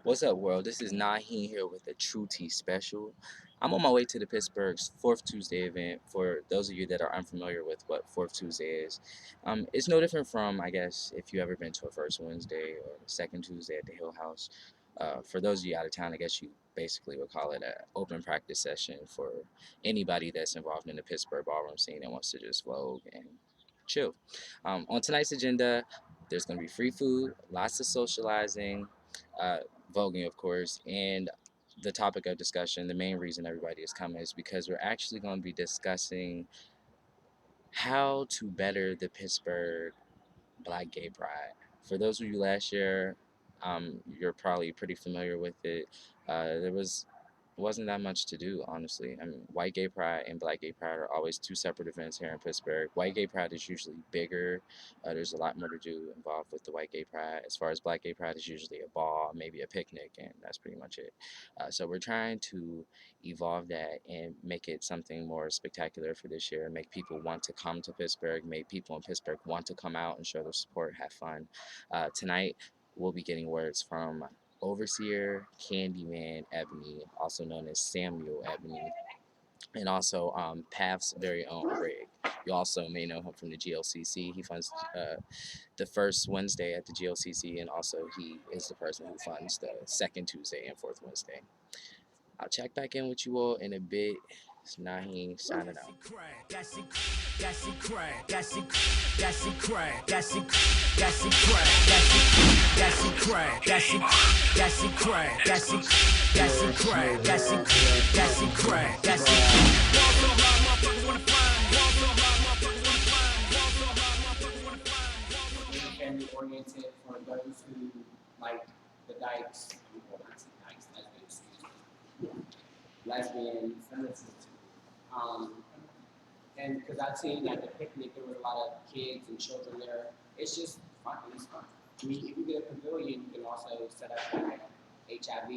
What's up, world? This is Naheen here with a True Tea special. I'm on my way to the Pittsburgh's Fourth Tuesday event. For those of you that are unfamiliar with what Fourth Tuesday is, it's no different from, I guess, if you ever been to a First Wednesday or Second Tuesday at the Hill House. For those of you out of town, I guess you basically would call it an open practice session for anybody that's involved in the Pittsburgh ballroom scene and wants to just vogue and chill. On tonight's agenda, there's going to be free food, lots of socializing. Uh, Voguing, of course, and the topic of discussion, the main reason everybody is coming is because we're actually going to be discussing how to better the Pittsburgh Black Gay Pride. For those of you last year, you're probably pretty familiar with it. There wasn't that much to do, honestly. I mean, White Gay Pride and Black Gay Pride are always two separate events here in Pittsburgh. White Gay Pride is usually bigger. There's a lot more to do involved with the White Gay Pride. As far as Black Gay Pride, it's usually a ball, maybe a picnic, and that's pretty much it. So we're trying to evolve that and make it something more spectacular for this year, make people want to come to Pittsburgh, make people in Pittsburgh want to come out and show their support, have fun. Tonight, we'll be getting words from Overseer Candyman Ebony, also known as Samuel Ebony, and also Path's very own Greg. You also may know him from the GLCC. He funds the first Wednesday at the GLCC, and also he is the person who funds the second Tuesday and fourth Wednesday. I'll check back in with you all in a bit. It's Naheen signing out. Family oriented for those who like the dykes, well, not dykes, lesbians, and because I've seen at the picnic there was a lot of kids and children there. It's just fun. It's fun. I mean, if you get a pavilion, you can also set up like HIV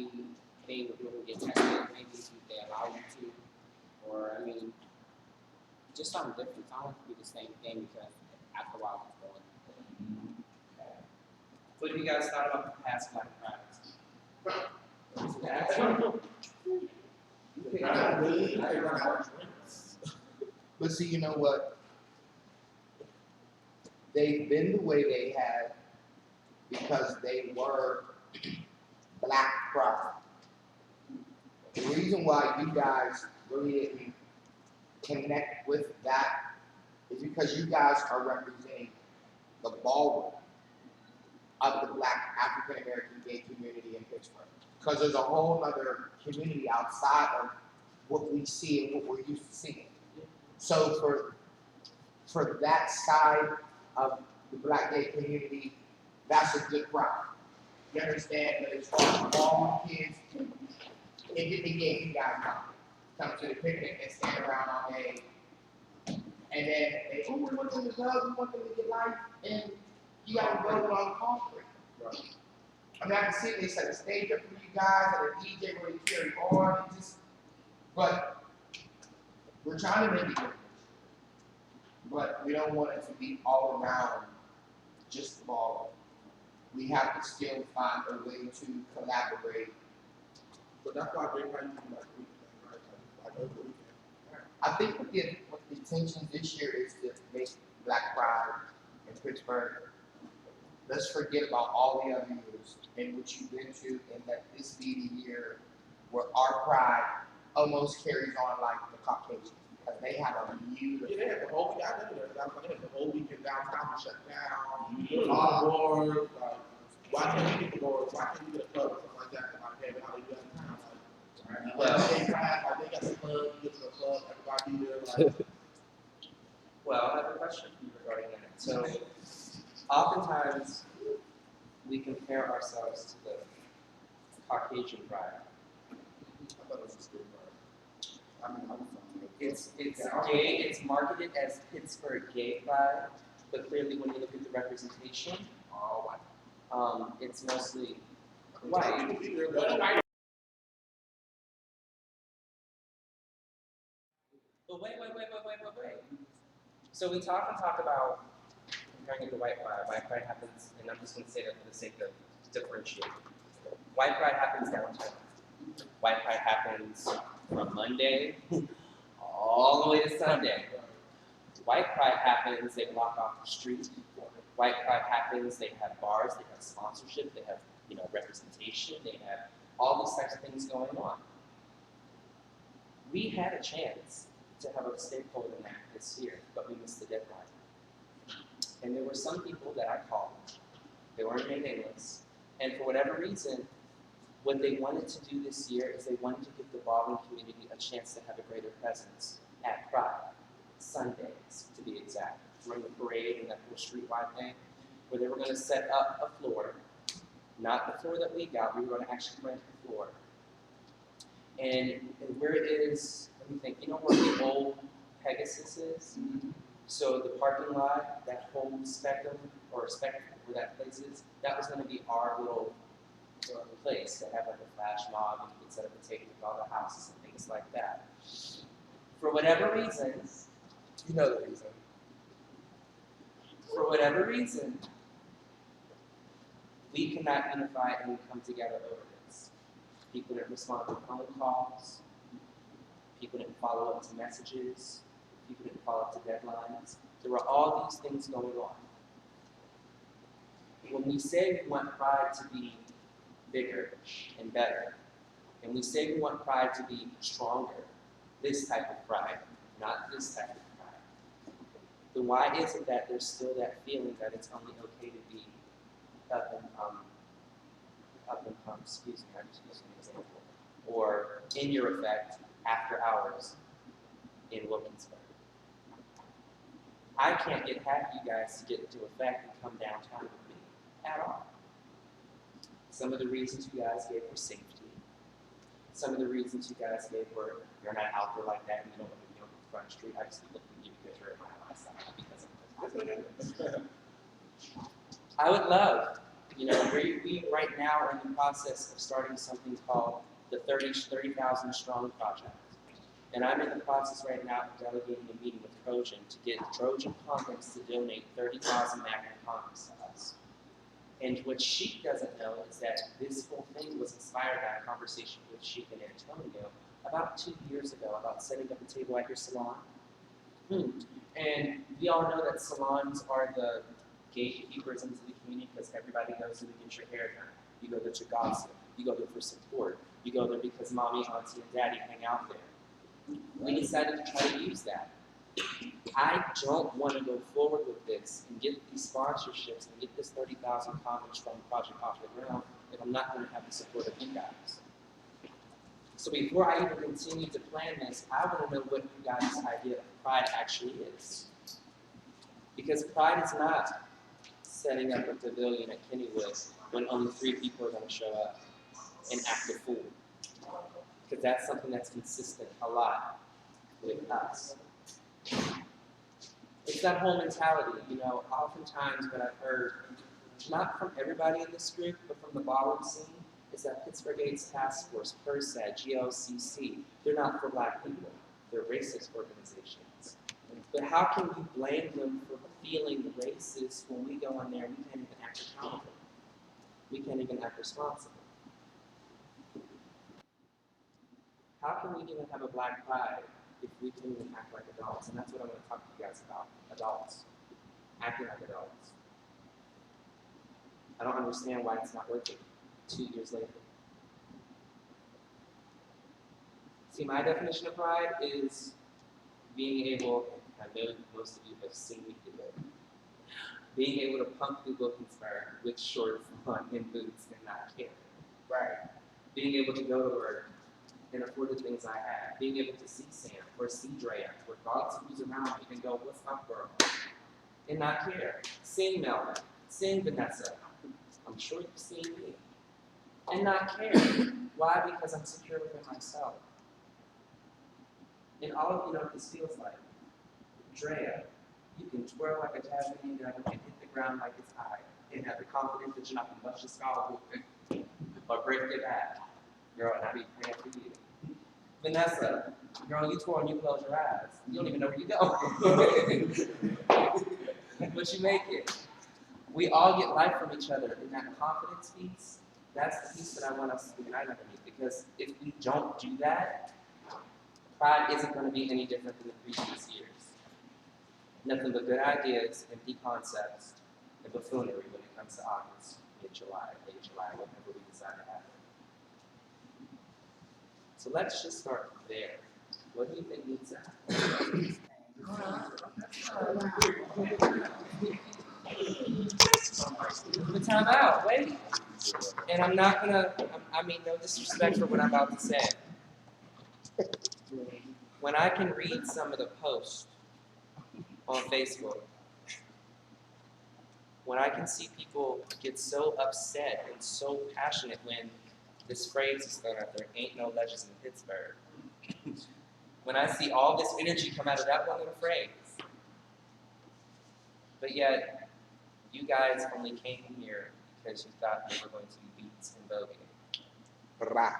thing where people get tested, maybe if they allow you to, or I mean, just something different. I don't want it to be the same thing because after a while it's going. What do you guys thought about the past Black Fridays? But see, you know what? They've been the way they have because they were Black pride. The reason why you guys really didn't connect with that is because you guys are representing the ballroom of the Black African American gay community in Pittsburgh. Because there's a whole other community outside of what we see and what we're used to seeing. So for that side of the Black gay community, that's a good pride. You understand? But as far as all kids, it didn't get you guys come to the picnic and stand around all day. And then they, oh, we want them to love, we want them to get life, and you gotta go on concrete. Right. I mean, I can see they set a stage up for you guys, and the DJ really carry on, and just, but we're trying to make it different. But we don't want it to be all around just the ball. We have to still find a way to collaborate. But that's why they might do like weekend, right? Like over the weekend. I think what the intention this year is to make Black Pride in Pittsburgh. Let's forget about all the other years and what you've been to, and let this be the year where our pride almost carries on like the Caucasians, because they have a beautiful. Yeah, they had the whole week. I know that. They had the whole weekend downtown was shut down. All the boards. Like, why can't we get the boards? Why can't we get a club or something like that? Like, hey, how they do that in town? Like, they got the club. You get to the club. Everybody there. Like. Well, I have a question for you regarding that. So, oftentimes, we compare ourselves to the Caucasian pride. I thought it was a street pride. I mean, I'm from It's gay. It's marketed as Pittsburgh gay pride, but clearly, when you look at the representation, all white. it's mostly white. But wait. So we talk about comparing it to white pride. White pride happens, and I'm just going to say that for the sake of differentiating. White Pride happens downtown. White Pride happens from Monday all the way to Sunday. White Pride happens, they block off the street. White Pride happens, they have bars, they have sponsorship, they have representation, they have all these types of things going on. We had a chance to have a stakeholder in that this year, but we missed the deadline. And there were some people that I called, they weren't named nameless, and for whatever reason, what they wanted to do this year is they wanted to give the ballroom community a chance to have a greater presence at Pride, Sundays to be exact, during the parade and that whole streetwide thing, where they were going to set up a floor, not the floor that we got, we were going to actually rent the floor. And where it is, let me think, you know where the old Pegasus is? So the parking lot, that whole spectrum, or spectrum where that place is, that was going to be our little place to have like a flash mob and you could set up a table with all the houses and things like that. For whatever reason, You know the reason. for whatever reason, we cannot unify and come together over this. People didn't respond to phone calls. People didn't follow up to messages. People didn't follow up to deadlines. There were all these things going on. When we say we want Pride to be bigger and better, and we say we want Pride to be stronger, this type of Pride, not this type of Pride, then why is it that there's still that feeling that it's only okay to be up and excuse me, I'm just using an example, or in your effect after hours in Wilkinsburg? I can't get half you guys to get into effect and come downtown with me at all. Some of the reasons you guys gave were safety. Some of the reasons you guys gave were you're not out there like that and you don't want to be on the front street. I just look at you because you're in my eyesight because of I would love, we right now are in the process of starting something called the 30,000 Strong Project. And I'm in the process right now of delegating a meeting with Trojan to get Trojan Conference to donate 30,000 Magnum condoms to us. And what Sheik doesn't know is that this whole thing was inspired by a conversation with Sheik and Antonio about 2 years ago about setting up a table at your salon. And we all know that salons are the gatekeepers into the community because everybody goes there to get your hair done. You go there to gossip. You go there for support. You go there because mommy, auntie, and daddy hang out there. We decided to try to use that. I don't want to go forward with this and get these sponsorships and get this 30,000 Common Strong project off the ground if I'm not going to have the support of you guys. So before I even continue to plan this, I want to know what you guys' idea of Pride actually is. Because Pride is not setting up a pavilion at Kennywood when only 3 people are going to show up and act a fool. Because that's something that's consistent a lot with us. It's that whole mentality, oftentimes what I've heard, not from everybody in this group, but from the ballroom scene, is that Pittsburgh AIDS Task Force, PERSAT, GLCC, they're not for black people. They're racist organizations. But how can we blame them for feeling racist when we go in there and we can't even act accountable? We can't even act responsible. How can we even have a Black Pride if we can't even act like adults? And that's what I'm going to talk to you guys about, adults. Acting like adults. I don't understand why it's not working 2 years later. See, my definition of pride is being able, I know most of you have seen me do it, being able to pump through Wilkinsburg with shorts on and boots and not care. Right. Being able to go to work and afford the things I have. Being able to see Sam or see Drea, regardless of who's around me, and go, what's up, girl? And not care. Seeing Melvin, seeing Vanessa. I'm sure you've seen me. And not care. Why? Because I'm secure within myself. And all of you know what this feels like. Drea, you can twirl like a Tasmanian devil and hit the ground like it's high, and have the confidence that you're not going to bust your skull or break your back. Girl, and I be praying for you. Vanessa, girl, you twirl and you close your eyes. You don't even know where you go. But you make it. We all get life from each other, and that confidence piece, That's the piece that I want us to unite underneath, because if we don't do that, Pride isn't going to be any different than the previous years. Nothing but good ideas, empty concepts, and buffoonery when it comes to August, mid-July, late July, whenever we decide to have it. So let's just start there. What do you think needs to happen? The time out, wait. And I'm not gonna, I mean, no disrespect for what I'm about to say. When I can read some of the posts on Facebook, when I can see people get so upset and so passionate when this phrase is thrown out there, ain't no legends in Pittsburgh. When I see all this energy come out of that one little phrase, but yet you guys only came here because you thought there were going to be beats and voguing. Rah.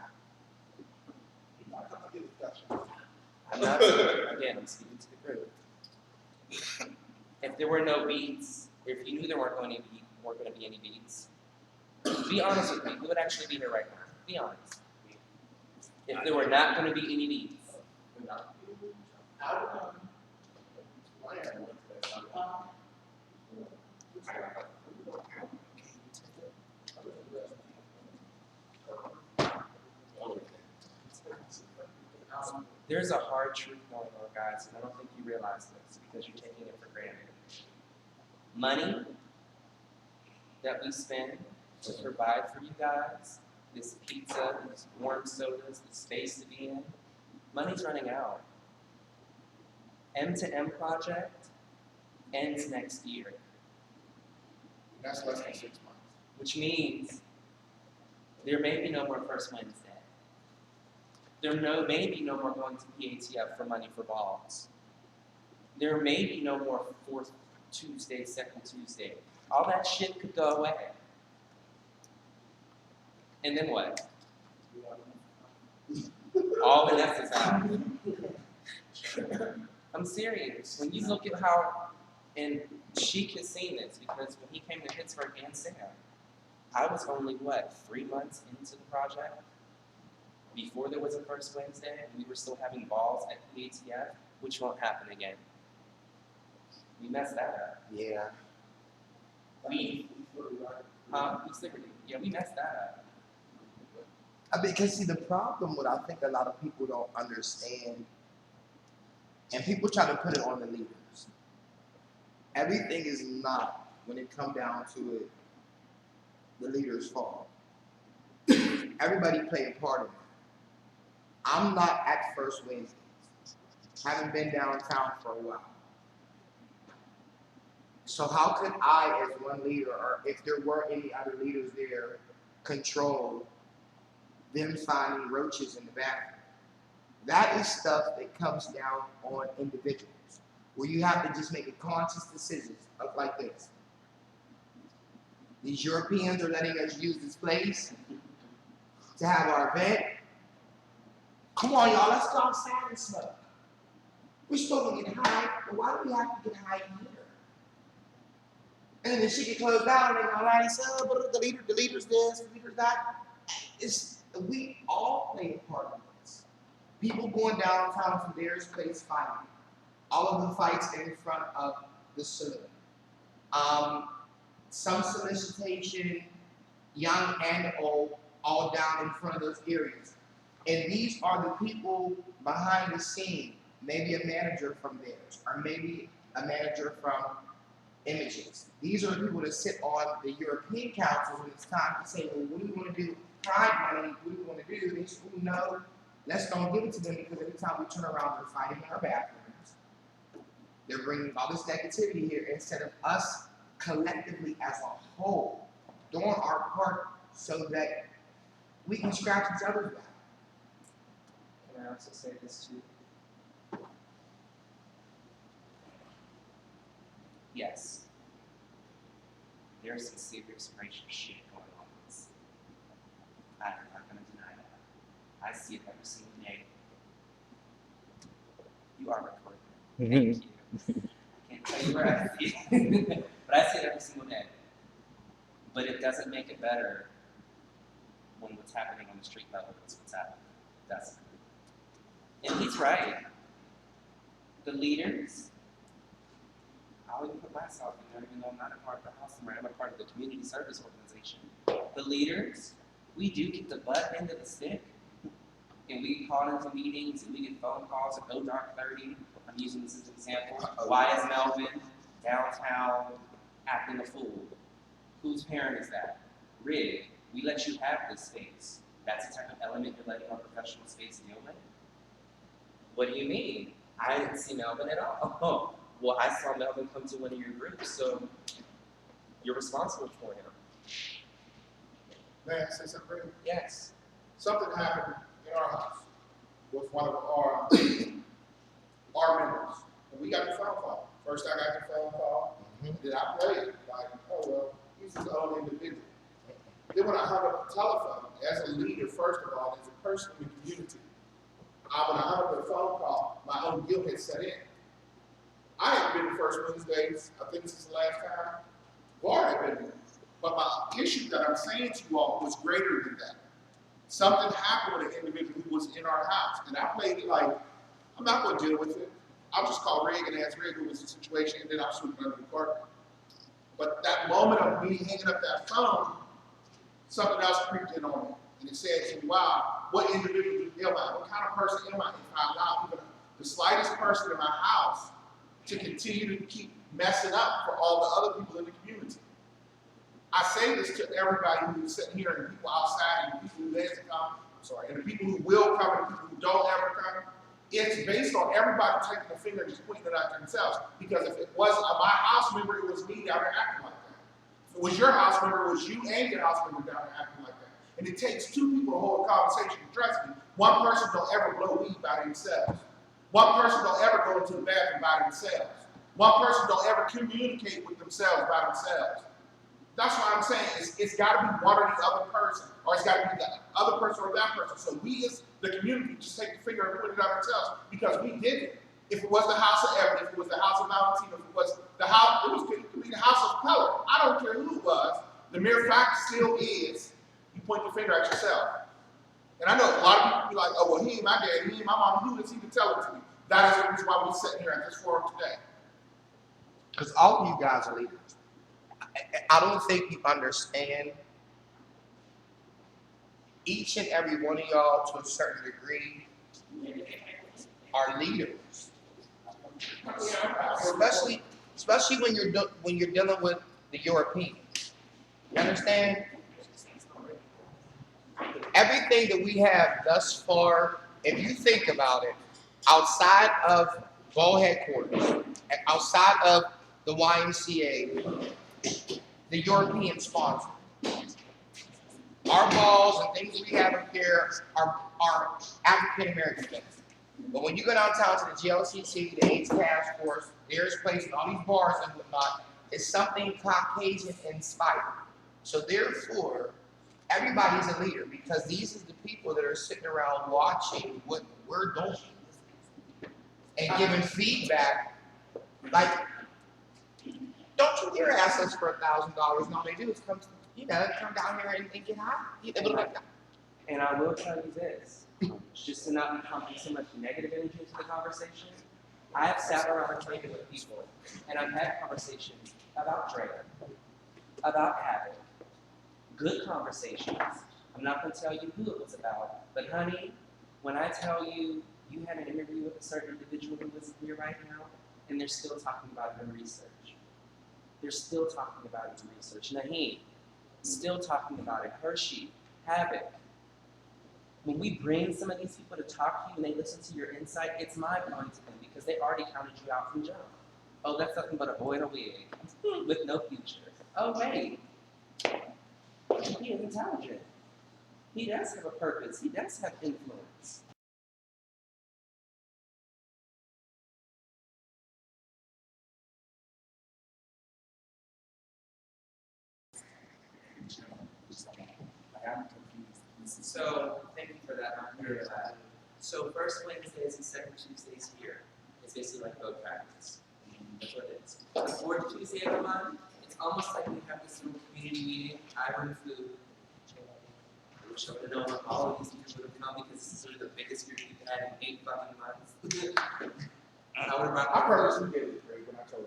I'm not again, I'm speaking to the group. If there were no beats, if you knew there weren't going to be any beats, be honest with me, who would actually be here right now? Be honest. If there were not going to be any beats, there's a hard truth going on, guys, and I don't think you realize this because you're taking it for granted. Money that we spend to provide for you guys, this pizza, these warm sodas, the space to be in, money's running out. M2M project ends next year, That's less than 6 months. which means there may be no more First Wednesday. There may be no more going to PATF for money for balls. There may be no more fourth Tuesday, second Tuesday. All that shit could go away. And then what? All Vanessa's out. I'm serious. When you look at how, and Sheik has seen this because when he came to Pittsburgh and Sam, I was only, 3 months into the project? Before there was a First Wednesday, and we were still having balls at PATF, which won't happen again. We messed that up. Yeah. We messed that up. Because see, the problem what I think a lot of people don't understand, and people try to put it on the leaders. Everything is not, when it come down to it, the leader's fault. Everybody play a part in it. I'm not at First Wednesdays. Haven't been downtown for a while. So how could I, as one leader, or if there were any other leaders there, control them finding roaches in the bathroom? That is stuff that comes down on individuals, where you have to just make a conscious decision of like this. These Europeans are letting us use this place to have our event. Come on, y'all, let's go outside and smoke. We're supposed to get high, but why do we have to get high in here? And then the shit get closed down, and they're gonna lie and say, oh, but the leader's this, the leader's that. We all play a part in this. People going downtown to their place fighting. All of the fights in front of the saloon. Some solicitation, young and old, all down in front of those areas. And these are the people behind the scene, maybe a manager from theirs, or maybe a manager from Images. These are the people that sit on the European council when it's time to say, well, what do we want to do? Pride money, what do we want to do? They say, well, no, let's don't give it to them because every time we turn around, they're fighting in our bathrooms. They're bringing all this negativity here instead of us collectively as a whole doing our part so that we can scratch each other's back. Can I also say this too? Yes, there's some serious racial shit going on in this. I'm not going to deny that. I see it every single day. You are recording. Thank you. I can't tell you where I see it, but I see it every single day. But it doesn't make it better when what's happening on the street level is what's happening. And he's right. The leaders, I'll even put myself in there, even though I'm not a part of the house somewhere, I'm a part of the community service organization. The leaders, we do get the butt end of the stick. And we get called into meetings and we get phone calls at 0:30. I'm using this as an example. Why is Melvin downtown acting a fool? Whose parent is that? Rig, we let you have this space. That's the type of element you're letting our professional space deal with? What do you mean? I didn't see Melvin at all. Oh, well, I saw Melvin come to one of your groups, so you're responsible for him. May I say something? Ray? Yes. Something happened in our house with one of our members. And we got the phone call. First I got the phone call, then I played it like, oh well, he's his own individual. Then when I hung up the telephone, as a leader, first of all, as a person in the community, when I hung up the phone call, my own guilt had set in. I haven't been the first Wednesdays, I think this is the last time. Lord had been there. But my issue that I'm saying to you all was greater than that. Something happened with an individual who was in our house, and I played it like, I'm not going to deal with it. I'll just call Rig and ask Rig what was the situation, and then I'll sweep it under the carpet. But that moment of me hanging up that phone, something else creeped in on me. And it said to me, wow, what individual am I? What kind of person am I if I allow even the slightest person in my house to continue to keep messing up for all the other people in the community? I say this to everybody who's sitting here and the people outside and the people who dance to come, and the people who will come and the people who don't ever come. It's based on everybody taking a finger and just pointing it out to themselves. Because if it wasn't my house member, it was me down there acting like that. If it was your house member, it was you and your house member down there acting like that. And it takes two people to hold a conversation. Trust me, one person don't ever blow weed by themselves. One person don't ever go into the bathroom by themselves. One person don't ever communicate with themselves by themselves. That's why I'm saying it's got to be one or the other person, or it's got to be the other person or that person. So we as the community just take the finger and put it on ourselves because we did it. If it was the house of Evan, if it was the house of Valentino, if it was the house, it could be the house of color. I don't care who it was. The mere fact still is you point the finger at yourself. And I know a lot of people be like, oh, well, he ain't my dad, he ain't my mom, who is he to tell it to me? That is the reason why we're sitting here at this forum today. Because all of you guys are leaders. I don't think you understand. Each and every one of y'all, to a certain degree, are leaders. Especially when you're dealing with the Europeans. You understand? Everything that we have thus far, if you think about it, outside of ball headquarters, outside of the YMCA, the European sponsor. Our balls and things we have up here are African American things. But when you go downtown to the GLCC, the AIDS Task Force, there's Place, and all these bars and whatnot, it's something Caucasian inspired. So therefore, everybody's a leader because these are the people that are sitting around watching what we're doing and giving feedback. Like, don't you dare ask us for $1,000. All they do is come down here and get high. And I will tell you this, just to not be pumping so much negative energy into the conversation, I have sat around a table with people, and I've had conversations about Dre, about Havoc, good conversations. I'm not going to tell you who it was about, but honey, when I tell you you had an interview with a certain individual who isn't here right now, and they're still talking about it in research. They're still talking about it in research. Naheen, still talking about it. Hershey, Havoc. When we bring some of these people to talk to you and they listen to your insight, it's mind-blowing to them because they already counted you out from jump. Oh, that's nothing but a boy in a wig with no future. Oh, wait. He is intelligent. He does have a purpose. He does have influence. I'm confused. So, thank you for that. I'm very glad. So, first Wednesdays and second Tuesdays here is basically like boat practice. That's what it is. The fourth Tuesday of the month, it's almost like we have this little community meeting. I bring food. wish I would have known all of these people would have come because this is sort of the biggest group we've had in 8 fucking months. I would have I purposely did it, Greg, when I told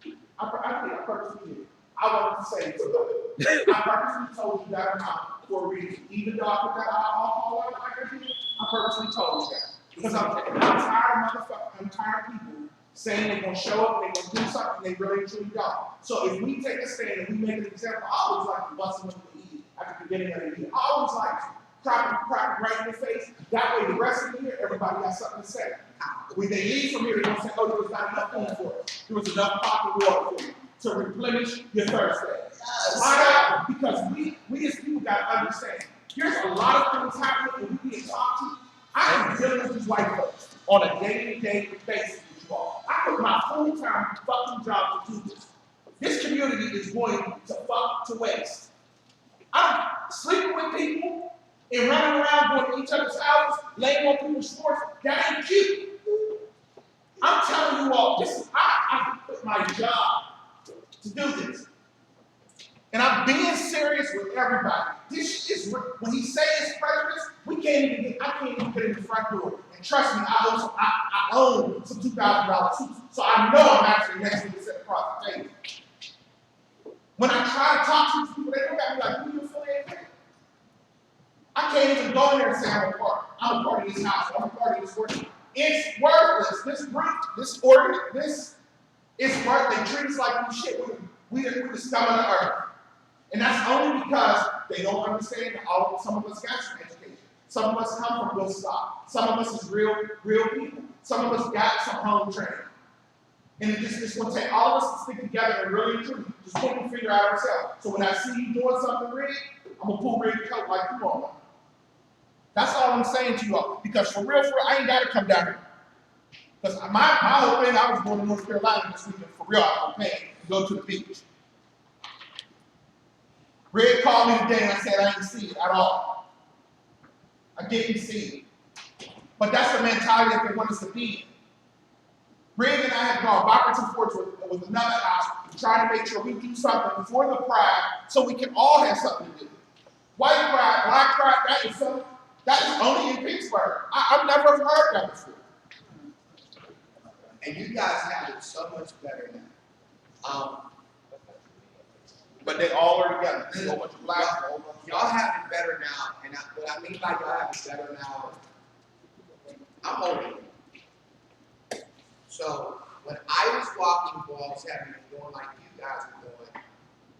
you that. I purposely did it. I wanted to say it to them. I purposely told you that amount for a reason. Even though I put that all out like I did, I purposely told you that. Because I'm tired of people saying they're going to show up and they're going to do something they really truly don't. So if we take a stand and we make an example, I always like to bust them in the ear at the beginning of the year. I always like to crack it right in the face. That way the rest of the year, everybody has something to say. When they leave from here, they're going to say, oh, there was not enough food for us. There was enough pop and water for you to replenish your thirst. Why not? Because we as people got to understand. There's a lot of things happening and we need to talk to. I am dealing with these white folks on a day-to-day basis with you all. I put my full-time fucking job to do this. This community is going to fuck to waste. I'm sleeping with people and running around going to each other's houses, laying on people's floors. That ain't cute. I'm telling you all, I put my job to do this. And I'm being serious with everybody. This is when he says it's prejudice, I can't even get in the front door. And trust me, I own some $2,000 suits. So I know I'm actually next to this across the table. When I try to talk to these people, they look at me like, who you affiliated with? I can't even go in there and say I'm a part of this house, I'm a part of this worship. It's worthless. This group, this is worth. They treat us like we shit. We're the scum of the earth. And that's only because they don't understand that some of us got some education. Some of us come from good stock. Some of us is real people. Some of us got some home training. And it's going to take all of us to stick together and really and truly just put the figure out ourselves. So when I see you doing something rigged, I'm going to pull rigged coat like you are. That's all I'm saying to you all. Because for real, I ain't got to come down here. Because my whole thing, I was going to North Carolina this weekend. For real, I was paying to go to the beach. Red called me today and I said I didn't see it at all. I didn't see it. But that's the mentality that they want us to be in. Red and I have gone backwards and forwards with another house trying to make sure we do something for the pride so we can all have something to do. White pride, black pride, that is only in Pittsburgh. I've never heard that before. And you guys have it so much better now. But they all are together. There's a whole bunch of blacks, a whole bunch of Y'all have it better now, and what I mean by y'all have it better now, I'm older. So when I was walking balls heavy and going like you guys are doing,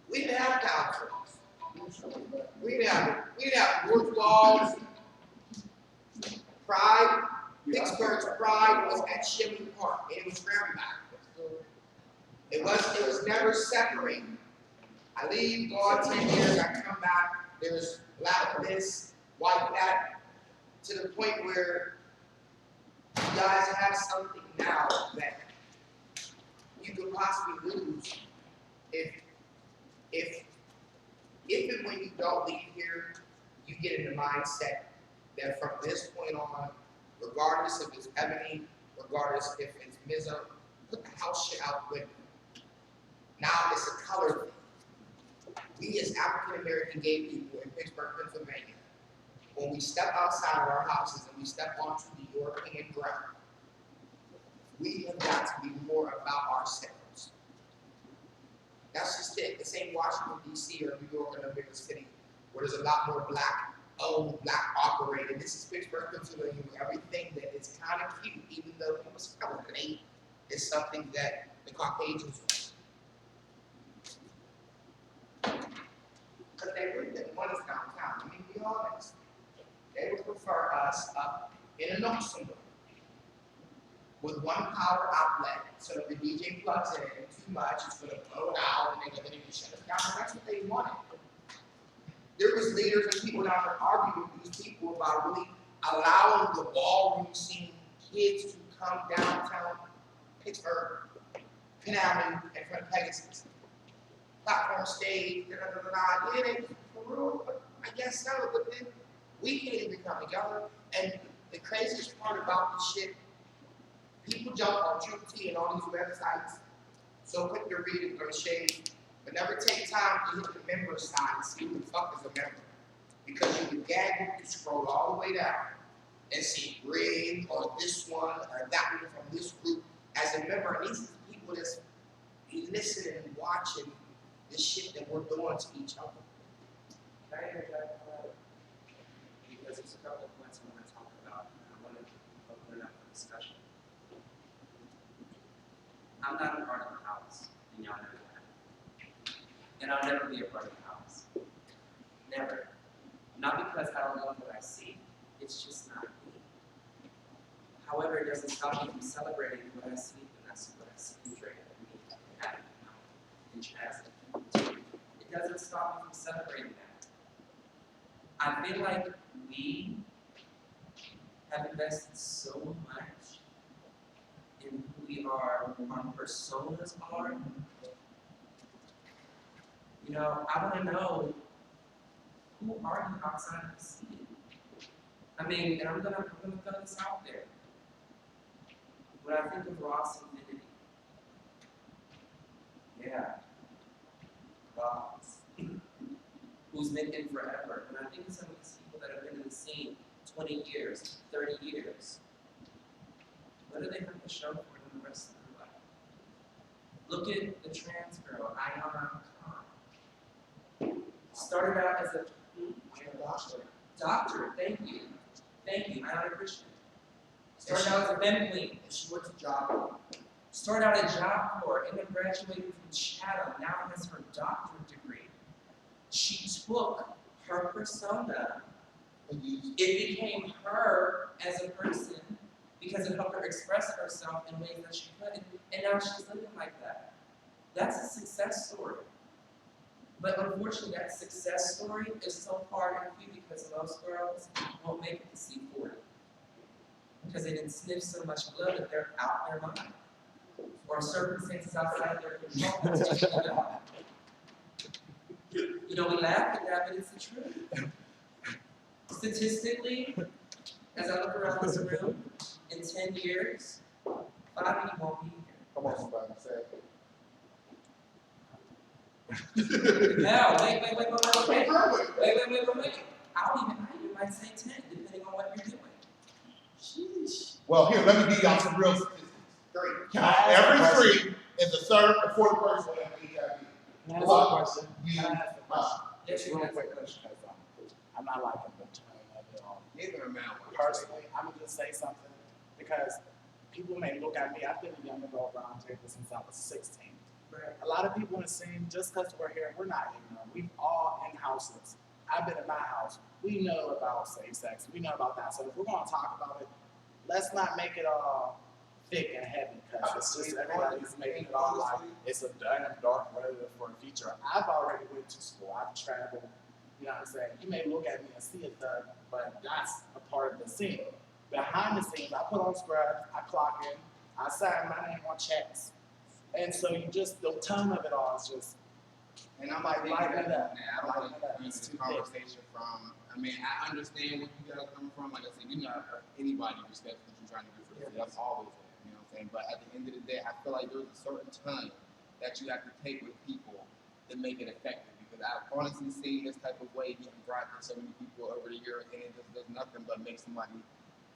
we didn't have town trucks. We didn't have North Walls. Pride, Pittsburgh's pride was at Chimney Park. It was for everybody. It was never separated. I leave, go out 10 years, I come back, there's black this, white that, to the point where you guys have something now that you could possibly lose if and when you don't leave here, you get in the mindset that from this point on, regardless if it's Ebony, regardless if it's Mizzo, put the house shit out the window. Now it's a color thing. We as African American gay people in Pittsburgh, Pennsylvania, when we step outside of our houses and we step onto the European ground, we have got to be more about ourselves. That's just it. This ain't Washington, D.C. or New York or a bigger city where there's a lot more black owned, black operated. This is Pittsburgh, Pennsylvania, where everything that is kind of cute, even though it was kind of late, is something that the Caucasians want. Because they really didn't want us downtown. I mean, be honest. They would prefer us up in a nook somewhere with one power outlet, so if the DJ plugs in too much, it's going to blow it out, and they're going to shut us down. And that's what they wanted. There was leaders and people down there arguing with these people about really allowing the ballroom scene kids to come downtown Pittsburgh, Penn Avenue, in front of Pegasus. Platform stage, yeah, for real, I guess so, but then we can't even come together. And the craziest part about this shit, people jump on Truth T and all these websites, so quick to read and go shade, but never take time to hit the member side and see who the fuck is a member. Because you can scroll all the way down and see Greg or this one or that one from this group as a member. And these are the people that's listening and watching the shit that we're doing to each other. Can I interject on that? Because there's a couple of points I want to talk about, and I want to open it up for discussion. I'm not a part of the house, and y'all know that. And I'll never be a part of the house. Never. Not because I don't love what I see, it's just not me. However, it doesn't stop me from celebrating what I see, and that's what I see in Dre and me, Adam, and Chaz. It doesn't stop me from celebrating that. I feel like we have invested so much in who we are, our personas are. You know, I want to know, who are you outside of the scene? I mean, and I'm gonna throw this out there. When I think of Ross Infinity, yeah, Ross, who's been in forever. When I think of some of these people that have been in the scene 20 years, 30 years, what do they have to show for it in the rest of their life? Look at the trans girl, Ayana Khan. Started out as a doctor, thank you, Ayana Christian. Started out as a femme queen. And she went to Job Corps. Started out at Job Corps and then graduated from Chatham, now has her doctorate degree. She took her persona, it became her as a person because it helped her express herself in ways that she couldn't, and now she's living like that. That's a success story. But unfortunately, that success story is so far in view because most girls won't make it to C40. Because they didn't sniff so much blood that they're out their mind. Or circumstances outside their control that's taking them out. You know, we laugh at that, but it's the truth. Statistically, as I look around this room, in 10 years, 5 of you won't be here. Come on, somebody, say it. No, wait. I might say 10, depending on what you're doing. Sheesh. Well, here, let me give y'all some real statistics. Every street is a third or fourth person with HIV. Can I ask a question? You, Can I ask a question? Yes, you Real can. quick question, because I'm not liking the tone of it all. neither am I. Personally, I'm gonna just say something because people may look at me. I've been a young adult round table since I was 16. Right. A lot of people in the scene, just because we're here, we're not ignorant. We've all in houses. I've been in my house. We know about safe sex. We know about that. So if we're gonna talk about it, let's not make it all thick and heavy because it's just everybody's making it all like it's a dark road for the future. I've already went to school. I've traveled. You know what I'm saying? You may look at me and see it done, but that's a part of the scene. Behind the scenes, I put on scrubs, I clock in, I sign my name on checks. And so you just, the tone of it all is just, And I might think Lighten it up. I don't Lighten want it up. to It's this too thick. conversation from. I mean, I understand where you guys are coming from. Like I said, you know, anybody respects what you're trying to do for the city. That's always there. You know what I'm saying? But at the end of the day, I feel like there's a certain time that you have to take with people to make it effective. Because I've honestly seen this type of way getting brought to so many people over the years, and it just does nothing but make somebody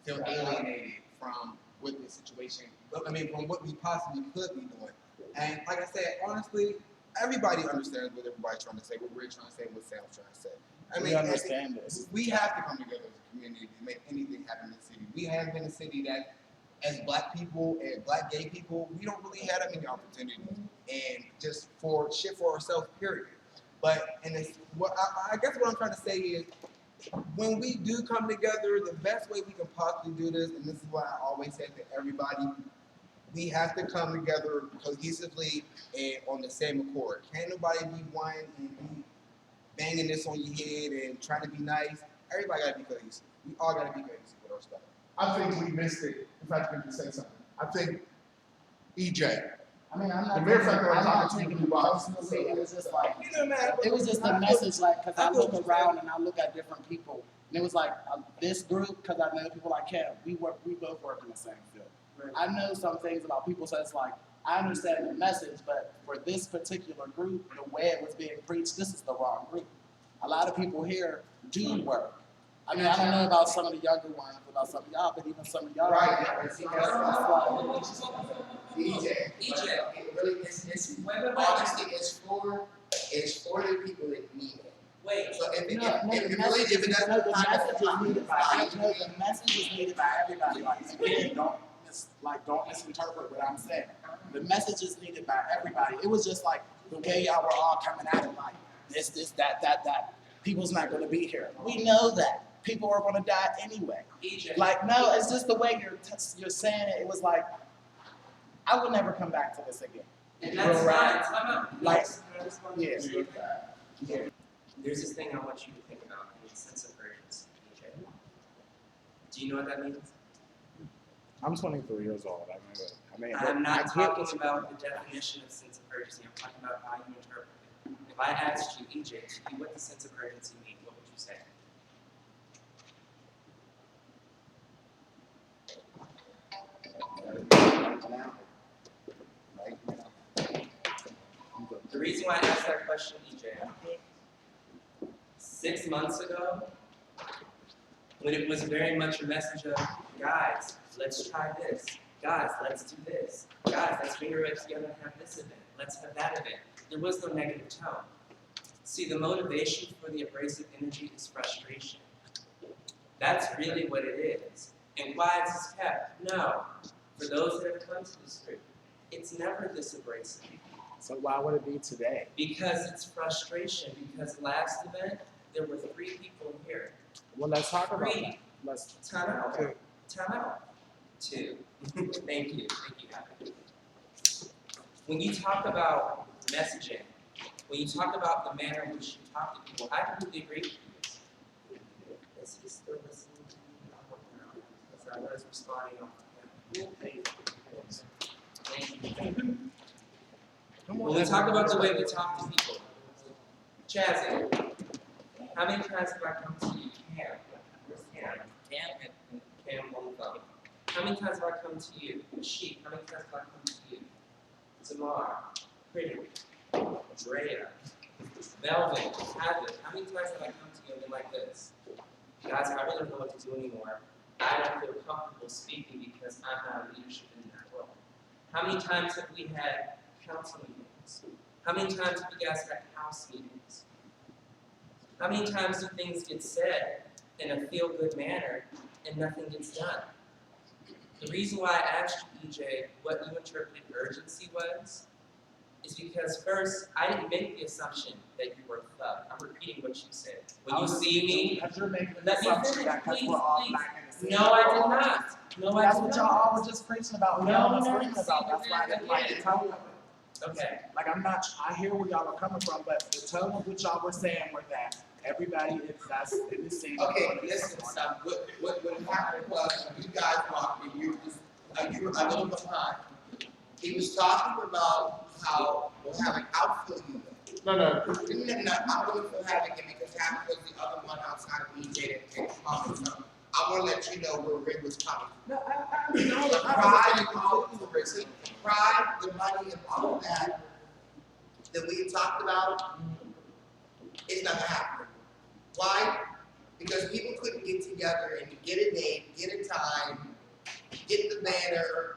feel alienated from what the situation. I mean, from what we possibly could be doing. And like I said, honestly, everybody understands what everybody's trying to say, what we're trying to say, what Sam's trying to say. I mean, we understand this. we have to come together as a community to make anything happen in the city. We have been a city that, as black people and black gay people, we don't really have that many opportunities and just for shit for ourselves, period. But and it's what I guess what I'm trying to say is when we do come together, the best way we can possibly do this, and this is what I always say to everybody, we have to come together cohesively and on the same accord. Can't nobody be whining and be banging this on your head and trying to be nice. Everybody gotta be cohesive. We all gotta be cohesive with our stuff. I think we missed it. If I can say something, I think EJ. I mean, I'm not. The mere fact that I'm I'm not talking to taking you it about personally. It was just like, You know, man. it was just a message, like, because I look around and I look at different people, and it was like this group, because I know people like Kev, we both work in the same field. Right. I know some things about people, so it's like, I understand the message, but for this particular group, the way it was being preached, this is the wrong group. A lot of people here do work. I mean, I don't know about some of the younger ones, about some of y'all, but even some of y'all. Right. It's like, EJ. It really it's honestly it's for the people that need it. Wait. So if it the message is needed by everybody. Like, again, don't misinterpret what I'm saying. The message is needed by everybody. It was just like the way y'all were all coming at it, like this, that. People's not going to be here. We know that. People are going to die anyway. Like, no, it's just the way you're saying it. It was like, I will never come back to this again. And that's fine. Like, Yeah. yeah. There's this thing I want you to think about, and it's sense of urgency, EJ. Do you know what that means? I'm 23 years old. I'm not talking about the definition of sense of urgency. I'm talking about how you interpret it. If I asked you, EJ, to you, what does sense of urgency mean? What would you say? The reason why I asked that question, EJ, 6 months ago, when it was very much a message of, guys, let's try this. Guys, let's do this. Guys, let's finger it together and have this event. Let's have that event. There was no negative tone. See, the motivation for the abrasive energy is frustration. That's really what it is. And why is this kept? No. For those that have come to this group, it's never this abrasive. So why would it be today? Because it's frustration. Because last event, there were 3 people here. Well, let's talk about 3. that. Let's Time out. Okay. Time out. 2. Thank you. Thank you, Abby. When you talk about messaging, when you talk about the manner in which you talk to people, I completely agree with you. Is he still listening to me? Because I was responding on Thank you. When we talk about the way we talk to people, Chazzy, how many times have I come to you? Cam. Where's Cam? Cam on the phone. How many times have I come to you? Sheep, how many times have I come to you? Tamar, Pretty, Drea, Melvin, Hadley, how many times have I come to you and been like this? Guys, I really don't know what to do anymore. I don't feel comfortable speaking because I'm not in leadership in that role. How many times have we had council meetings? How many times have you guys had house meetings? How many times do things get said in a feel-good manner and nothing gets done? The reason why I asked you, EJ, what you interpreted urgency was, is because first, I didn't make the assumption that you were a thug. I'm repeating what you said. When you see me, You're making the let me assumption finish, that because please, we're all please. black in the city. No, I did not. No, I That's did what y'all not. all were just preaching about. No, Y'all no, was preaching see, about. That's why I didn't like the tone of it. Okay. Like, I'm not, I hear where y'all are coming from, but the tone of what y'all were saying were that everybody is, that's in the scene. Okay, listen, son, what happened was, you guys walked in, you were a little behind. He was talking about how we'll have an outfield unit. No. No, I'm going for having it because half was the other one outside of EJ that came from. So I want to let you know where Rick was coming from. No, The pride and all of the pride, the money, and all of that we had talked about is not happening. Why? Because people couldn't get together and get a date, get a time, get the banner,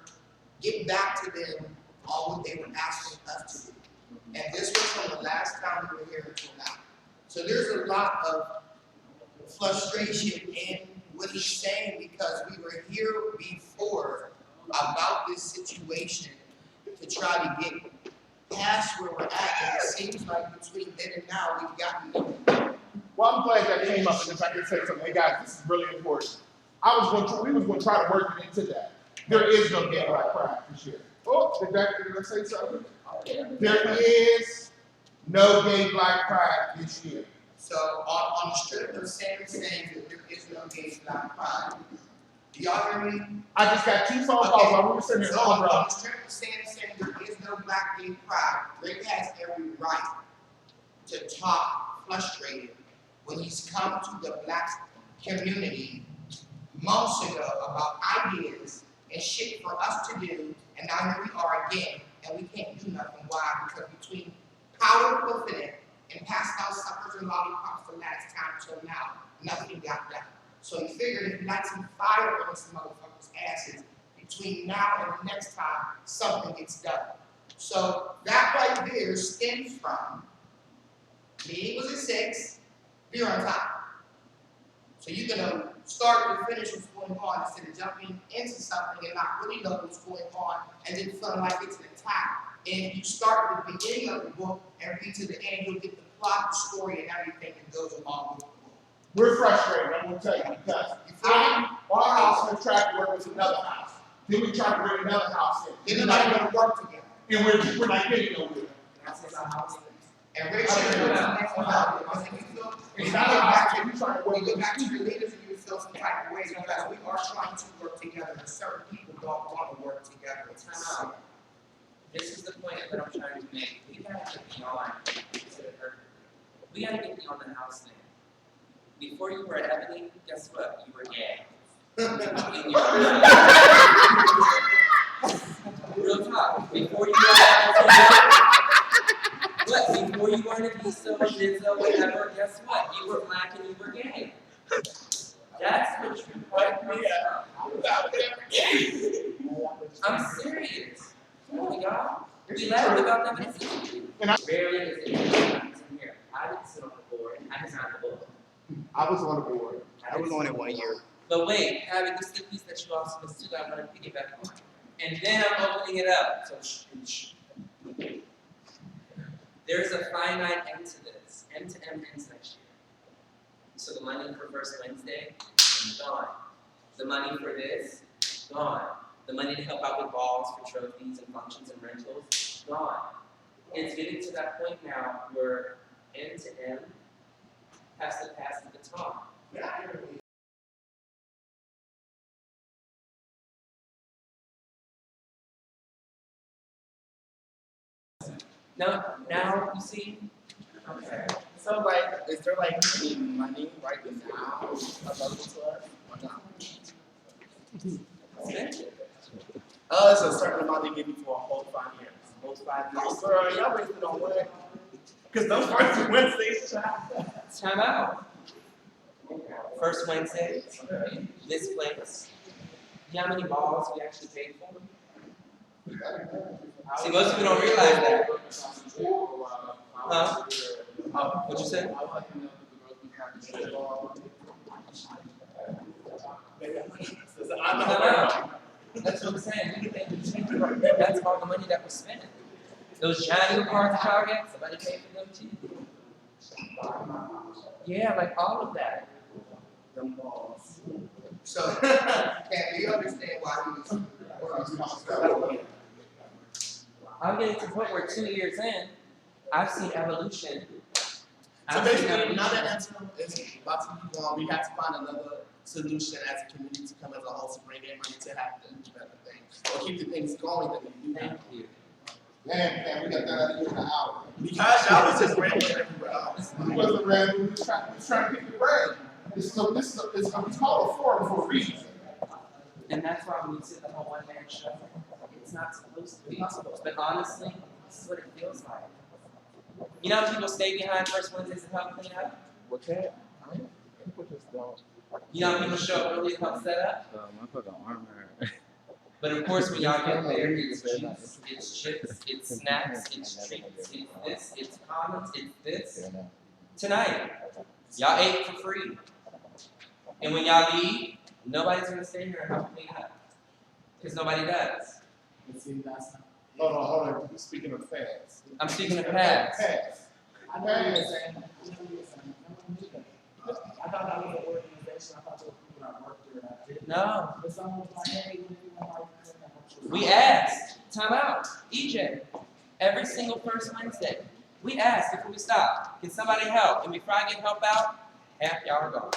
get back to them all what they were asking us to do. And this was from the last time we were here until now. So there's a lot of frustration in what he's saying because we were here before about this situation to try to get past where we're at. And it seems like between then and now we've gotten nowhere. Well, I'm glad that came up, and if I can say something, hey guys, this is really important. We was going to try to work it into that. There is no gay black pride this year. Oh, did I say something? There is no gay black pride this year. So on the strip of saying that there is no gay black pride, do y'all hear me? I just got 2 phone calls while we were sitting here. So Oh, bro. on the strip of saying there is no black gay pride, Rick has every right to talk frustrated when he's come to the black community months ago about ideas and shit for us to do, and now here we are again, and we can't do nothing. Why? Because between Power Clifton and passed out suckers and lollipops the last time till now. Nothing got done. So he figured if he lights some fire on this motherfucker's asses, between now and the next time, something gets done. So that right there stems from meeting was at 6, beer on top. So you're gonna start to finish what's going on instead of jumping into something and not really know what's going on and then feeling like it's an attack. And you start at the beginning of the book and read to the end, you'll get the plot, the story, and everything that goes along with the book. We're frustrated, I'm gonna tell you, because our house has tried to work with another house. Then we tried to bring another house in. Then they're not gonna work together. And we're not getting nowhere. And Rachel, about it. I mean, you feel, It's not a house, and we try to work when you with go back to your leaders and you feel some type of way because we are trying to work together, but certain people don't want to work together. This is the point that I'm trying to make. We gotta get beyond. We gotta get beyond the house name. Before you were Ebony, guess what? You were gay. Real talk. Before you were before you weren't a Visa, Jizza, whatever, guess what? You were black and you were gay. That's what you want me I'm serious. Oh my God. We laughed about that, but it's rarely is it in here. I didn't sit on the board. I designed the book. I was on the board. I was on it 1 year. But wait, having this is the piece that you also missed too that I'm going to piggyback on. And then I'm opening it up. So there's a finite end to this. End to end ends next year. So the money for First Wednesday, gone. The money for this, gone. The money to help out with balls for trophies and functions and rentals, gone. It's getting to that point now where end to end has to pass the baton. Now you see. Okay. So like, is there like any money right now available to us or not? Spend it. It's a certain amount they give you for a whole 5 years. Whole 5 years. Girl, y'all wasted on what? Because those first Wednesdays, Time out. First Wednesday, this place. You know how many balls we actually paid for? See, most people don't realize that. Huh? What'd you say? That's what I'm saying. That's all the money that was spent. Those giant cars that y'all get, somebody paid for them too. Yeah, like all of that. Them balls. So, can you understand why he was talking? I'm getting to the point where 2 years in, I've seen evolution. So basically, now that interim is about to be gone, we have to find another solution as a community to come as a whole to bring in money to have to implement the things or keep the things going that we do. Thank you. Man, we got that idea in the hour. Because y'all was just rambling everywhere else. We wasn't ready, we was trying to get the brain. It's called a forum for a reason. And that's why when you sit the whole one-man show, it's not supposed to be. But honestly, this is what it feels like. You know how people stay behind First Wednesdays and help clean up? Okay. People just don't. You know how people show up early and help set up? My fucking arm hurt. But of course, when y'all get there, it's juice, it's chips, it's snacks, it's treats, it's this, it's comments, it's this. Tonight, y'all ate for free. And when y'all leave, nobody's gonna stay here and help clean up. Because nobody does. Hold on. Speaking of fads. I'm speaking of pads. Fads. I know what you're saying. I thought that was an organization. I thought there were people that worked there that did. No. But someone was like, hey, what do you want to We asked, time out, EJ, every single first Wednesday, we asked before we stopped, can somebody help? And before I get help out, half y'all are gone.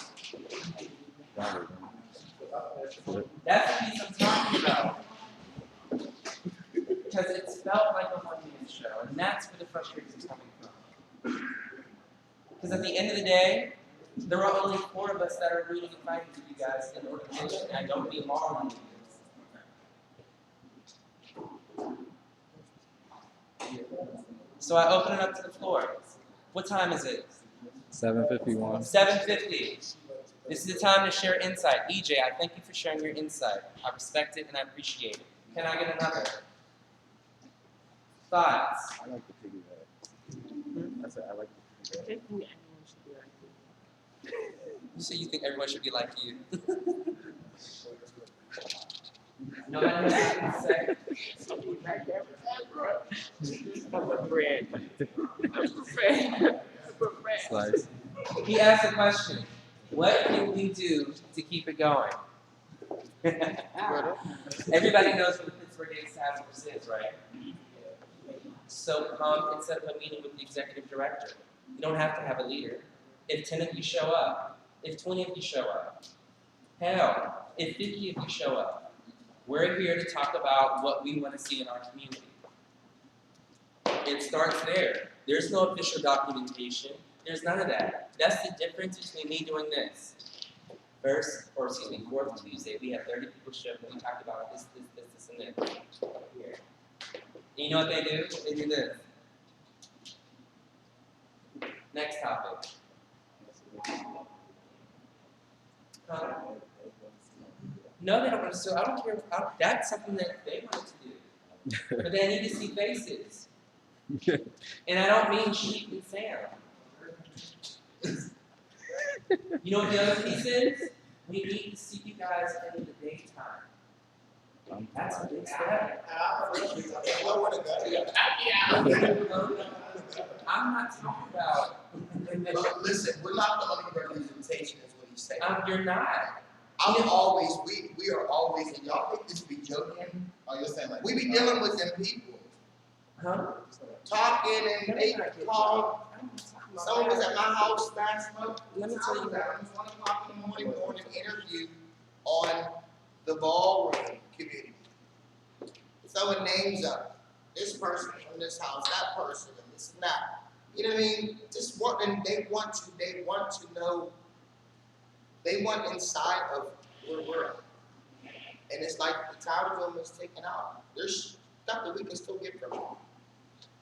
That's the piece I'm talking about. Because it's felt like a one-man show, and that's where the frustration is coming from. Because at the end of the day, there are only 4 of us that are rooting and fighting for you guys in the organization, and I don't belong in you. So I open it up to the floor. What time is it? 7:51. 7:50. This is the time to share insight. EJ, I thank you for sharing your insight. I respect it and I appreciate it. Can I get another? Thoughts? I like the piggyback. I said I like the piggyback. So you think everyone should be like you? Nobody has anything to say? Slice. He asked a question. What can we do to keep it going? Everybody knows what the Pittsburgh Days Task Force is, right? So come and set up a meeting with the executive director. You don't have to have a leader. If 10 of you show up, if 20 of you show up, hell, if 50 of you show up, we're here to talk about what we want to see in our community. It starts there. There's no official documentation. There's none of that. That's the difference between me doing this. Fourth Tuesday, we have 30 people show up and we talk about this, and this. Here. And you know what they do? They do this. Next topic. No, they don't want to. So I don't care. That's something that they want to do. But they need to see faces. And I don't mean Sheep and Sam. You know what the other piece is? We need to see you guys in the daytime. That's a big step. I'm not talking about. Listen, we're not the only representation, is what he's saying. You're not. We are always, and y'all think this be joking? Oh, you're saying like We be dealing with them people, Huh? talking and they call. Someone was at my house last month. Let me tell you that. 1 o'clock in the morning doing an interview on the ballroom committee. Throwing names up. This person from this house, that person, and this and that. You know what I mean? Just wanting, they want to know, they want inside of where we're at. And it's like the time zone is taken out. There's stuff that we can still get from them.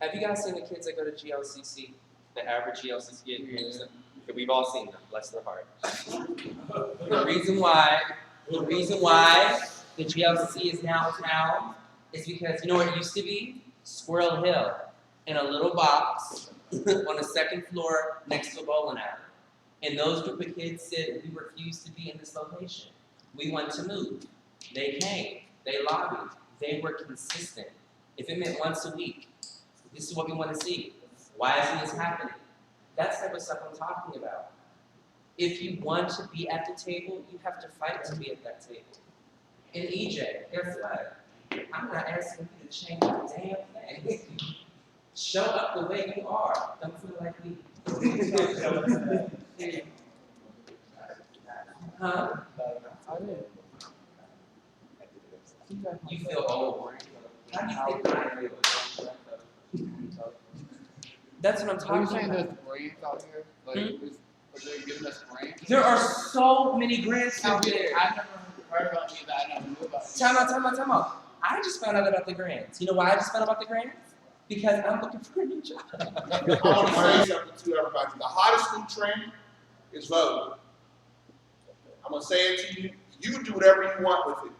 Have you guys seen the kids that go to GLCC? The average GLCC? We've all seen them, bless their heart. The reason why the GLCC is downtown is because, you know what it used to be? Squirrel Hill, in a little box on the second floor next to a bowling alley. And those group of kids said, we refuse to be in this location. We want to move. They came, they lobbied, they were consistent. If it meant once a week, this is what we want to see. Why isn't this happening? That's the type of stuff I'm talking about. If you want to be at the table, you have to fight to be at that table. And EJ, guess what? I'm not asking you to change a damn thing. Show up the way you are. Don't feel like we. Huh? You feel old. How do you think I feel? That's what I'm So you're talking saying about. there's grants out here? Like, are they giving us grants? There are so many grants out there. I never heard about any that I never knew about. Time out. I just found out about the grants. You know why I just found out about the grants? Because I'm looking for a new job. I want to say something to everybody. The hottest new trend is voting. I'm going to say it to you. You can do whatever you want with it.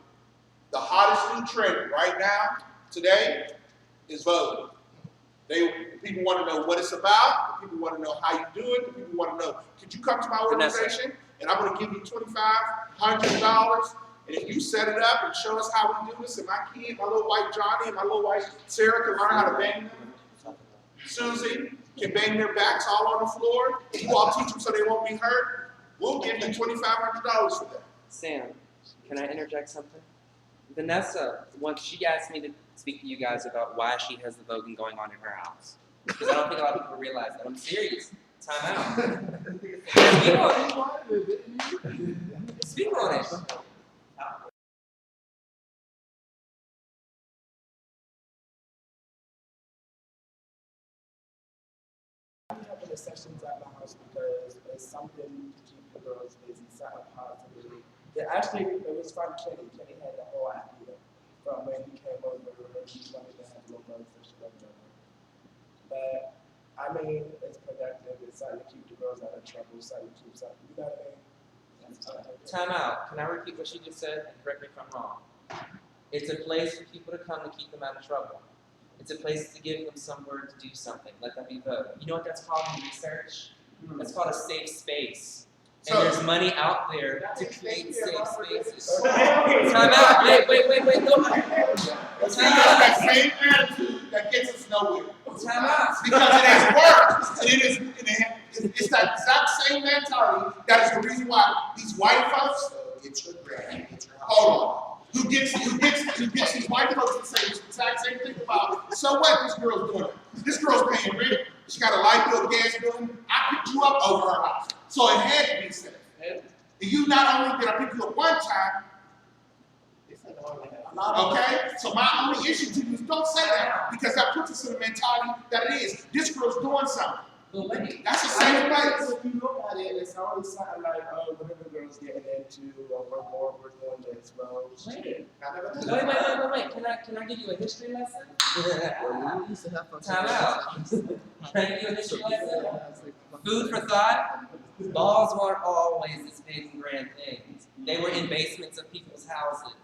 The hottest new trend right now, today, is voting. People want to know what it's about. People want to know how you do it. People want to know, could you come to my organization and I'm going to give you $2,500, and if you set it up and show us how we do this, and my kid, my little white Johnny, and my little white Sarah can learn how to bang them. Susie can bang their backs all on the floor. You all teach them so they won't be hurt. We'll give you $2,500 for that. Sam, can I interject something? Vanessa, once she asked me to speak to you guys about why she has the voting going on in her house. Because I don't think a lot of people realize that. I'm serious. Time out. Speak on it. I'm having the sessions at my house because it's something to keep the girls busy, something positively. Yeah, actually, it was from Kenny. Kenny had the whole idea from when he came over. He wanted to have a little girl session over. But I mean, it's productive. It's something to keep the girls out of trouble. Something to keep something. You know what I mean? Time out. Can I repeat what she just said? And correct me if I'm wrong. It's a place for people to come to keep them out of trouble. It's a place to give them somewhere to do something. Let them be voted. You know what that's called in research? That's called a safe space. And there's money out there to create safe spaces. Time out. Wait. No. It's that same attitude that gets us nowhere. Time out. Because it has worked. It's that exact same mentality that is the reason why these white folks get your grant, get your hold on. Who gets these white folks to say the exact same thing about, so what this girl's doing? This girl's paying rent, she got a light bill, gas bill, I picked you up over her house. So it had to be safe. And you not only did I pick you up one time, okay? So my only issue to you is don't say that because that puts us in the mentality that it is. This girl's doing something. That's the same place. If you look at it, it's always something like, oh, what are the girls getting into? Or we're doing this. Well, shit. Wait. Can I give you a history lesson? Time out. Can I give you a history lesson? Food for thought. Balls weren't always this big and grand things. They were in basements of people's houses.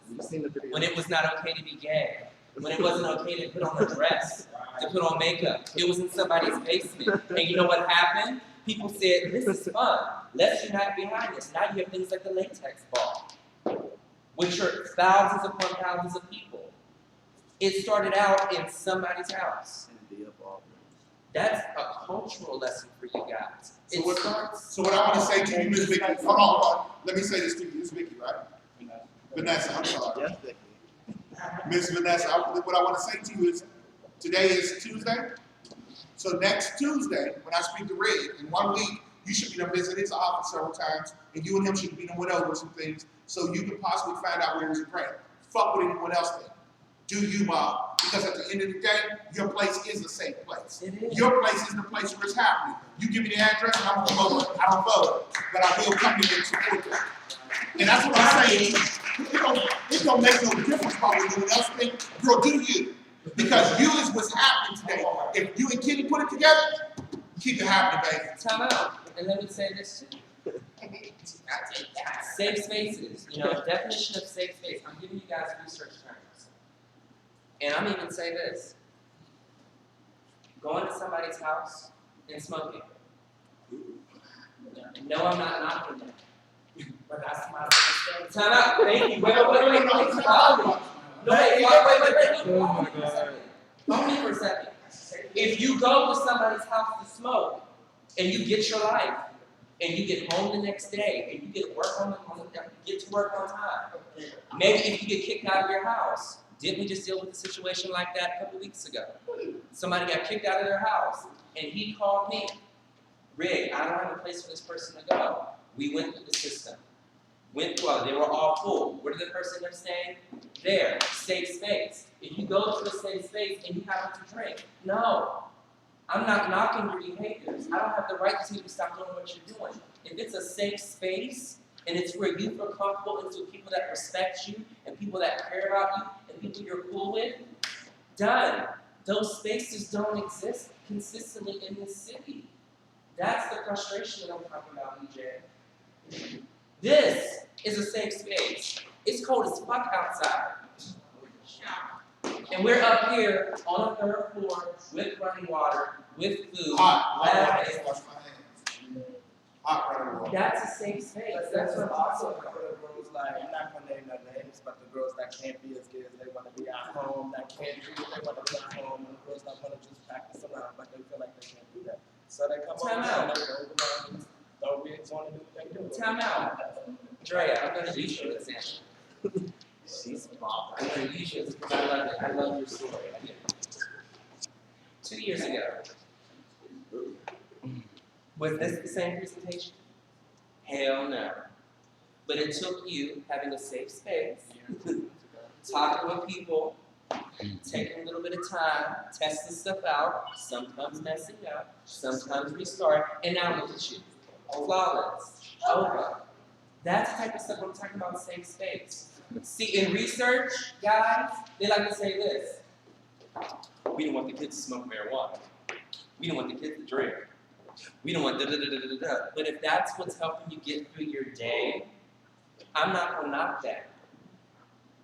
When it was not okay to be gay. When it wasn't okay to put on a dress, to put on makeup. It was in somebody's basement. And you know what happened? People said, this is fun. Let's unite behind this. Now you have things like the latex ball, which are thousands upon thousands of people. It started out in somebody's house. That's a cultural lesson for you guys. So what I want to say to you, Ms. Vicky, hold on. Let me say this to you. This is Vicky, right? Vanessa, I'm sorry. Yes, Vicky. Miss Vanessa, what I want to say to you is, today is Tuesday. So next Tuesday, when I speak to Red, in 1 week, you should be done visit his office several times, and you and him should be done went over some things, so you can possibly find out where he's a grant. Fuck with anyone else then. Do you, Bob? Because at the end of the day, your place is a safe place. It is. Your place is the place where it's happening. You give me the address, and I'm gonna vote. I don't vote, but I will come here and support that. And that's what I'm saying. It don't make no difference about what anyone else thinks. Girl, do you? Because you is what's happening today. If you and Kitty put it together, keep it happening, baby. Time out. And let me say this too. Safe spaces. You know, definition of safe space. I'm giving you guys research terms. And I'm even say this. Going to somebody's house and smoking. No, I'm not knocking that. But that's my mistake. Time out. Thank you. Wait. No, wait. Oh my God. Follow me for a second. If you go to somebody's house to smoke, and you get your life, and you get home the next day, and you get to work on time, maybe if you get kicked out of your house, didn't we just deal with a situation like that a couple weeks ago? Somebody got kicked out of their house, and he called me. Rig, I don't have a place for this person to go. We went through the system. They were all full. Where did the person end up staying? There, safe space. If you go to a safe space and you happen to drink, no. I'm not knocking your behaviors. I don't have the right to tell you to stop doing what you're doing. If it's a safe space and it's where you feel comfortable and it's with people that respect you and people that care about you and people you're cool with, done. Those spaces don't exist consistently in this city. That's the frustration that I'm talking about, EJ. This is a safe space. It's cold as fuck outside. And we're up here on the third floor with running water, with food, laughing. That's a safe space. That's what I'm also talking about. for the girls, like, I'm not gonna name no names, but the girls that can't be as good as they want to be at home, that can't do what they want to be at home, and the girls that want to just practice around, but they feel like they can't do that. So they come Time over out. and they go over and throw wigs on and do what they do. Time out. Drea, I'm going to use you as an example. She's mom. I'm going to use you because I love it. I love your story. I do. 2 years ago, was this the same presentation? Hell no. But it took you having a safe space, talking with people, taking a little bit of time, testing stuff out, sometimes messing up, sometimes restart, and now look at you. Flawless. Over. That's the type of stuff I'm talking about, safe space. See, in research, guys, they like to say this. We don't want the kids to smoke marijuana. We don't want the kids to drink. We don't want da da da da da da. But if that's what's helping you get through your day, I'm not gonna knock that.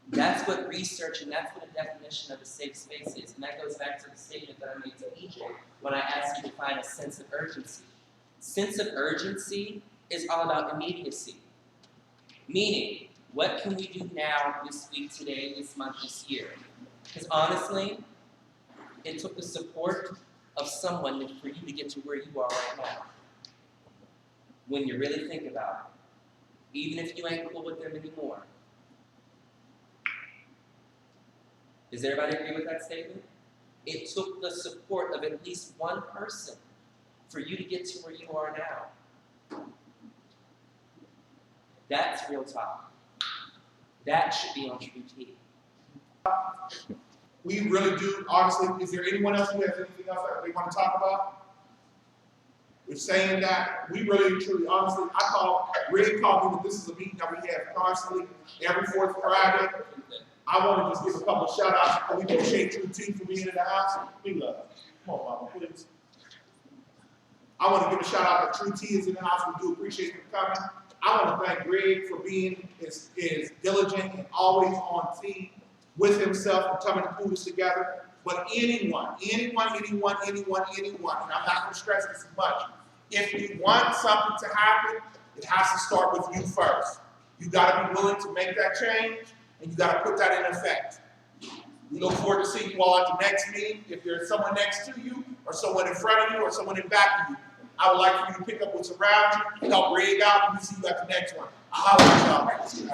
That's what research and that's what a definition of a safe space is. And that goes back to the statement that I made to EJ when I asked you to find a sense of urgency. Sense of urgency is all about immediacy. Meaning, what can we do now, this week, today, this month, this year? Because honestly, it took the support of someone for you to get to where you are right now. When you really think about it, even if you ain't cool with them anymore. Does everybody agree with that statement? It took the support of at least one person for you to get to where you are now. That's real talk. That should be on True T. We really do, honestly, is there anyone else who has anything else that they want to talk about? We're saying that we really, truly, honestly, Ray called me that this is a meeting that we have constantly every fourth Friday. I want to just give a couple of shout outs. We appreciate True T for being in the house. We love you. Come on, Mama, please. I want to give a shout out that True T is in the house. We do appreciate you coming. I want to thank Greg for being as diligent and always on team with himself and coming to put this together. But anyone, and I'm not going to stress this much, if you want something to happen, it has to start with you first. You got to be willing to make that change, and you got to put that in effect. We look forward to seeing you all at the next meeting. If there's someone next to you, or someone in front of you, or someone in back of you, I would like for you to pick up what's around you, help Greg out, and we'll see you at the next one. I'll holler at y'all.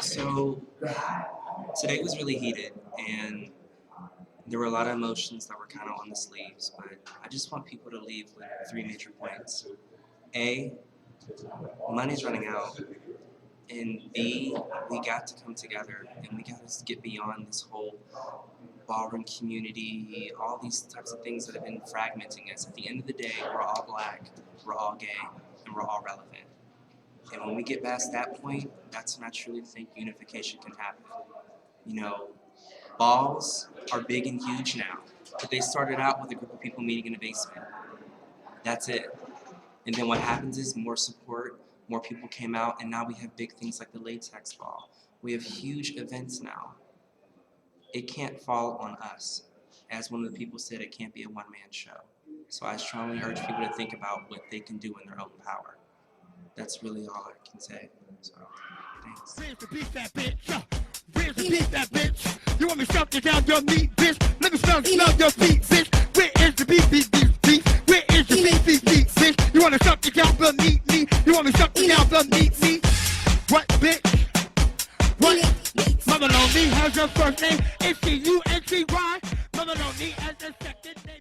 So today was really heated, and there were a lot of emotions that were kind of on the sleeves, but I just want people to leave with 3 major points. A, money's running out, and B, we got to come together, and we got to get beyond this whole ballroom community, all these types of things that have been fragmenting us. At the end of the day, we're all black, we're all gay, and we're all relevant. And when we get past that point, that's when I truly think unification can happen. You know, balls are big and huge now, but they started out with a group of people meeting in a basement. That's it. And then what happens is more support, more people came out, and now we have big things like the latex ball. We have huge events now. It can't fall on us. As one of the people said, it can't be a one-man show. So I strongly urge people to think about what they can do in their own power. That's really all I can say. So, thanks. Where's the beat that bitch? Where's the beat that bitch? You want me to suck you down your meat, bitch? Let me smell your feet, bitch. Where is the beat, Where is the beat, bitch? You want to suck you down beneath me? You want me to suck you down beneath me? What, bitch? What? Mother Lonely has her first name. It's C-U-N-C-Y. Mother Lonely has her second name.